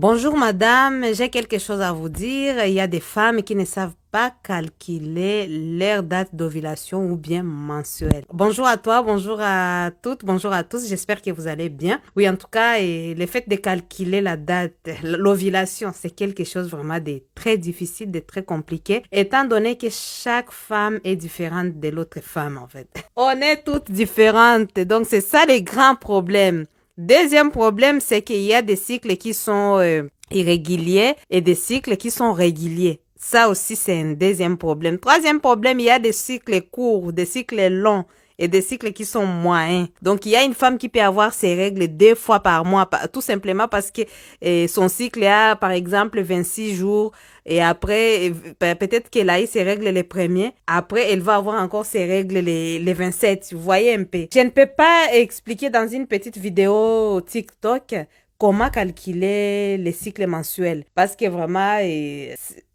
Bonjour madame, j'ai quelque chose à vous dire. Il y a des femmes qui ne savent pas calculer leur date d'ovulation ou bien mensuelle. Bonjour à toi, bonjour à toutes, bonjour à tous. J'espère que vous allez bien. Oui, en tout cas, le fait de calculer la date, l'ovulation, c'est quelque chose vraiment de très difficile, de très compliqué, étant donné que chaque femme est différente de l'autre femme en fait. On est toutes différentes, donc c'est ça le grand problème. Deuxième problème, c'est qu'il y a des cycles qui sont irréguliers et des cycles qui sont réguliers. Ça aussi, c'est un deuxième problème. Troisième problème, il y a des cycles courts, des cycles longs et des cycles qui sont moyens. Donc, il y a une femme qui peut avoir ses règles 2 fois par mois, tout simplement parce que son cycle a, par exemple, 26 jours. Et après, peut-être qu'elle a eu ses règles les premiers. Après, elle va avoir encore ses règles les 27. Vous voyez un peu. Je ne peux pas expliquer dans une petite vidéo TikTok comment calculer les cycles mensuels. Parce que vraiment,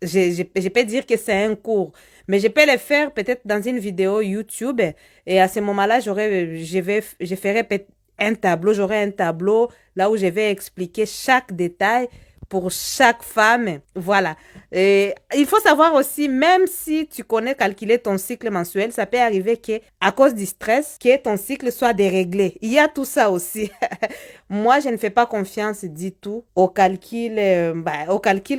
je peux dire que c'est un cours. Mais je peux le faire peut-être dans une vidéo YouTube. Et à ce moment-là, je ferai un tableau. J'aurai un tableau là où je vais expliquer chaque détail pour chaque femme. Voilà. Et il faut savoir aussi, même si tu connais calculer ton cycle mensuel, ça peut arriver que, à cause du stress, que ton cycle soit déréglé. Il y a tout ça aussi. Moi, je ne fais pas confiance du tout au calcul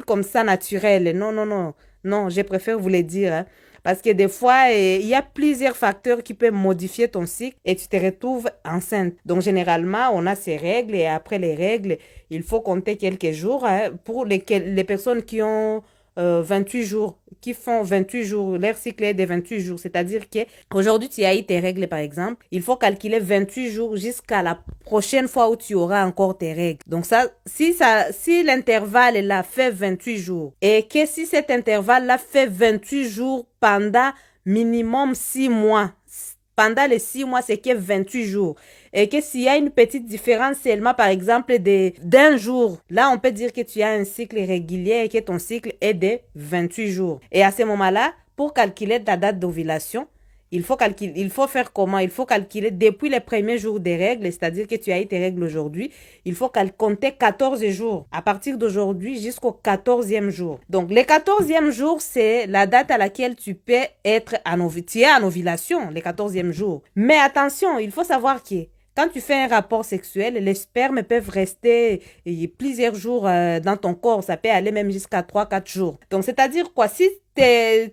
comme ça naturel. Non, non, non. Non, je préfère vous le dire. Hein. Parce que des fois, il y a plusieurs facteurs qui peuvent modifier ton cycle et tu te retrouves enceinte. Donc, généralement, on a ces règles et après les règles, il faut compter quelques jours hein, pour les personnes qui ont 28 jours, qui font 28 jours, leur cycle est de 28 jours. C'est-à-dire qu'aujourd'hui, tu as eu tes règles, par exemple. Il faut calculer 28 jours jusqu'à la prochaine fois où tu auras encore tes règles. Donc, si l'intervalle là fait 28 jours et que si cet intervalle-là fait 28 jours pendant minimum 6 mois, pendant les 6 mois, c'est que 28 jours. Et que s'il y a une petite différence seulement, par exemple, d'un jour, là, on peut dire que tu as un cycle régulier et que ton cycle est de 28 jours. Et à ce moment-là, pour calculer ta date d'ovulation, il faut faire comment? Il faut calculer depuis les premiers jours des règles, c'est-à-dire que tu as eu tes règles aujourd'hui. Il faut compter 14 jours à partir d'aujourd'hui jusqu'au 14e jour. Donc, le 14e jour, c'est la date à laquelle tu peux être tu es en ovulation, le 14e jour. Mais attention, il faut savoir que quand tu fais un rapport sexuel, les spermes peuvent rester plusieurs jours dans ton corps. Ça peut aller même jusqu'à 3-4 jours. Donc, c'est-à-dire quoi? Si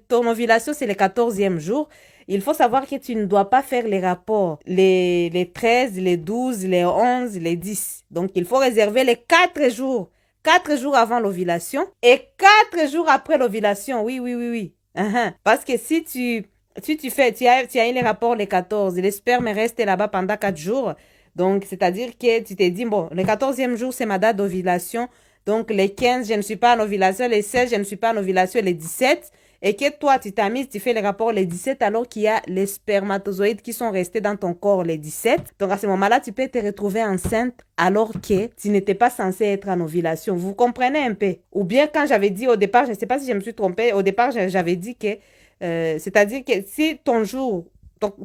ton ovulation, c'est le 14e jour, il faut savoir que tu ne dois pas faire les rapports les 13, les 12, les 11, les 10. Donc, il faut réserver les 4 jours. 4 jours avant l'ovulation et 4 jours après l'ovulation. Oui, oui, oui, oui. Parce que si tu as eu les rapports les 14, les spermes restent là-bas pendant 4 jours. Donc, c'est-à-dire que tu t'es dit, bon, le 14e jour, c'est ma date d'ovulation. Donc, les 15, je ne suis pas en ovulation. Les 16, je ne suis pas en ovulation. Les 17, et que toi, tu t'amuses, tu fais les rapports les 17 alors qu'il y a les spermatozoïdes qui sont restés dans ton corps les 17. Donc, à ce moment-là, tu peux te retrouver enceinte alors que tu n'étais pas censé être en ovulation. Vous comprenez un peu? Ou bien, quand j'avais dit au départ, je ne sais pas si je me suis trompée, au départ, j'avais dit que c'est-à-dire que si ton jour,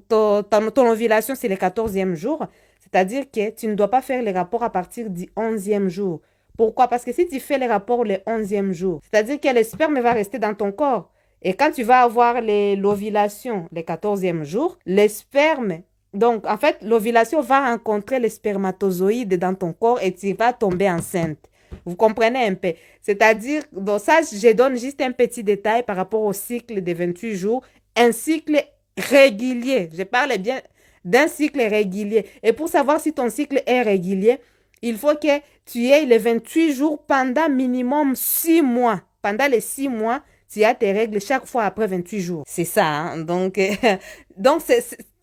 ton ovulation, c'est le 14e jour, c'est-à dire que tu ne dois pas faire les rapports à partir du 11e jour. Pourquoi? Parce que si tu fais les rapports le 11e jour, c'est-à-dire que le sperme va rester dans ton corps. Et quand tu vas avoir l'ovulation le 14e jour, les spermes, donc en fait, l'ovulation va rencontrer les spermatozoïdes dans ton corps et tu vas tomber enceinte. Vous comprenez un peu? C'est-à-dire, donc ça, je donne juste un petit détail par rapport au cycle de 28 jours. Un cycle régulier. Je parle bien d'un cycle régulier. Et pour savoir si ton cycle est régulier, il faut que tu aies les 28 jours pendant minimum 6 mois. Pendant les 6 mois, tu as tes règles chaque fois après 28 jours. C'est ça. Hein? Donc,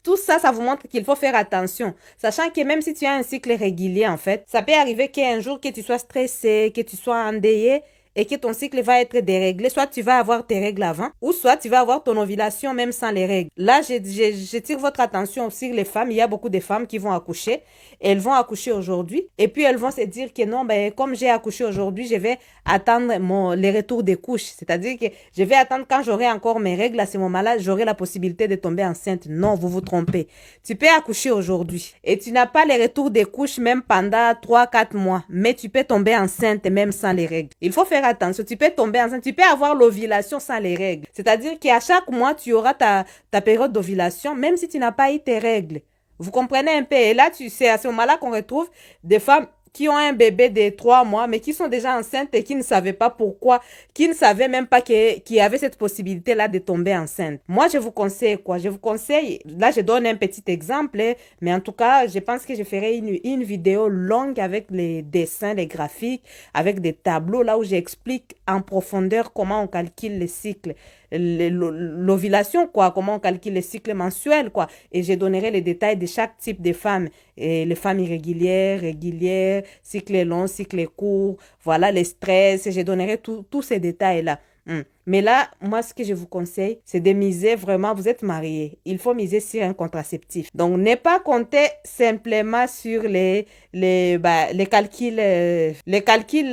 tout ça, ça vous montre qu'il faut faire attention. Sachant que même si tu as un cycle régulier, en fait, ça peut arriver qu'un jour que tu sois stressé, que tu sois endeuillé et que ton cycle va être déréglé, soit tu vas avoir tes règles avant, ou soit tu vas avoir ton ovulation même sans les règles. Là, je tire votre attention sur les femmes. Il y a beaucoup de femmes qui vont accoucher. Elles vont accoucher aujourd'hui, et puis elles vont se dire que non, ben, comme j'ai accouché aujourd'hui, je vais attendre les retours des couches. C'est-à-dire que je vais attendre quand j'aurai encore mes règles. À ce moment-là, j'aurai la possibilité de tomber enceinte. Non, vous vous trompez. Tu peux accoucher aujourd'hui et tu n'as pas les retours des couches même pendant 3-4 mois, mais tu peux tomber enceinte même sans les règles. Il faut faire attention. Tu peux tomber enceinte, tu peux avoir l'ovulation sans les règles. C'est-à-dire qu'à chaque mois, tu auras ta période d'ovulation, même si tu n'as pas eu tes règles. Vous comprenez un peu? Et là, c'est à ce moment-là qu'on retrouve des femmes qui ont un bébé de 3 mois, mais qui sont déjà enceintes et qui ne savaient pas pourquoi, qui ne savaient même pas qu'il y avait cette possibilité-là de tomber enceinte. Moi, je vous conseille quoi? Je vous conseille, là, je donne un petit exemple, mais en tout cas, je pense que je ferai une vidéo longue avec les dessins, les graphiques, avec des tableaux, là où j'explique en profondeur comment on calcule les cycles, l'ovulation, quoi, comment on calcule les cycles mensuels, quoi. Et je donnerai les détails de chaque type de femmes, et les femmes irrégulières, régulières, cycle long, cycle court, voilà, les stress, je donnerai tous ces détails-là. Mais là, moi, ce que je vous conseille, c'est de miser vraiment, vous êtes mariés, il faut miser sur un contraceptif. Donc, ne pas compter simplement sur les calculs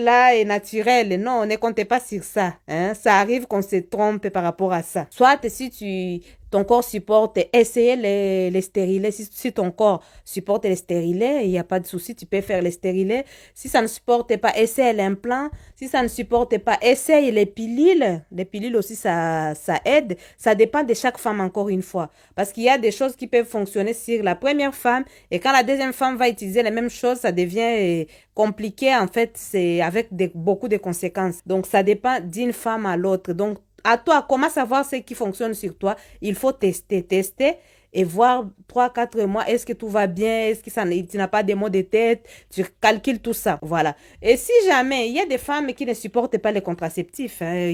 là est naturel. Non, ne comptez pas sur ça. Hein? Ça arrive qu'on se trompe par rapport à ça. Soit si ton corps supporte, essayez les stérilets. Si ton corps supporte les stérilets, il n'y a pas de souci, tu peux faire les stérilets. Si ça ne supporte pas, essayez l'implant. Si ça ne supporte pas, essayez les pilules. Les pilules aussi, ça aide. Ça dépend de chaque femme, encore une fois. Parce qu'il y a des choses qui peuvent fonctionner sur la première femme. Et quand la deuxième femme va utiliser les mêmes choses, ça devient compliqué. En fait, c'est avec beaucoup de conséquences. Donc, ça dépend d'une femme à l'autre. Donc, à toi, comment savoir ce qui fonctionne sur toi? Il faut tester et voir 3-4 mois, est-ce que tout va bien? Est-ce que tu n'as pas des maux de tête? Tu calcules tout ça, voilà. Et si jamais, il y a des femmes qui ne supportent pas les contraceptifs, hein,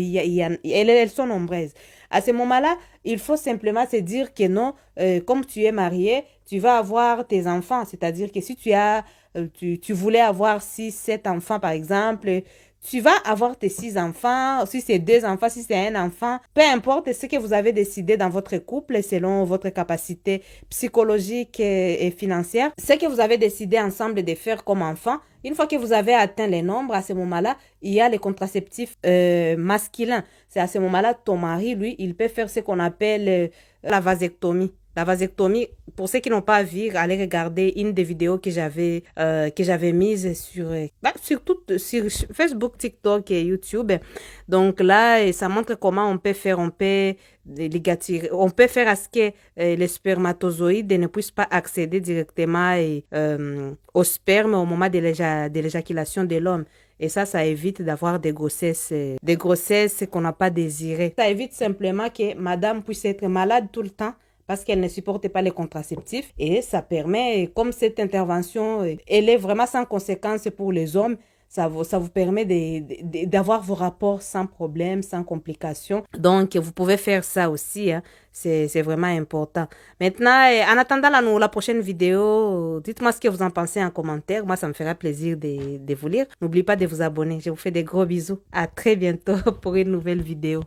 elles sont nombreuses. À ce moment-là, il faut simplement se dire que non, comme tu es marié, tu vas avoir tes enfants. C'est-à-dire que si tu voulais avoir 6-7 enfants, par exemple, tu vas avoir tes 6 enfants, si c'est 2 enfants, si c'est un enfant, peu importe ce que vous avez décidé dans votre couple selon votre capacité psychologique et financière, ce que vous avez décidé ensemble de faire comme enfant, une fois que vous avez atteint les nombres, à ce moment-là, il y a les contraceptifs masculins. C'est à ce moment-là, ton mari, lui, il peut faire ce qu'on appelle la vasectomie. La vasectomie, pour ceux qui n'ont pas vu, allez regarder une des vidéos que j'avais mise sur Facebook, TikTok et YouTube. Donc là, ça montre comment on peut faire, on peut faire à ce que les spermatozoïdes ne puissent pas accéder directement au sperme au moment de l'éjaculation de l'homme. Et ça évite d'avoir des grossesses qu'on n'a pas désirées. Ça évite simplement que madame puisse être malade tout le temps parce qu'elle ne supporte pas les contraceptifs. Et ça permet, comme cette intervention, elle est vraiment sans conséquence pour les hommes, ça vous permet d'avoir vos rapports sans problème, sans complications. Donc, vous pouvez faire ça aussi. Hein. C'est vraiment important. Maintenant, en attendant la prochaine vidéo, dites-moi ce que vous en pensez en commentaire. Moi, ça me fera plaisir de vous lire. N'oubliez pas de vous abonner. Je vous fais des gros bisous. À très bientôt pour une nouvelle vidéo.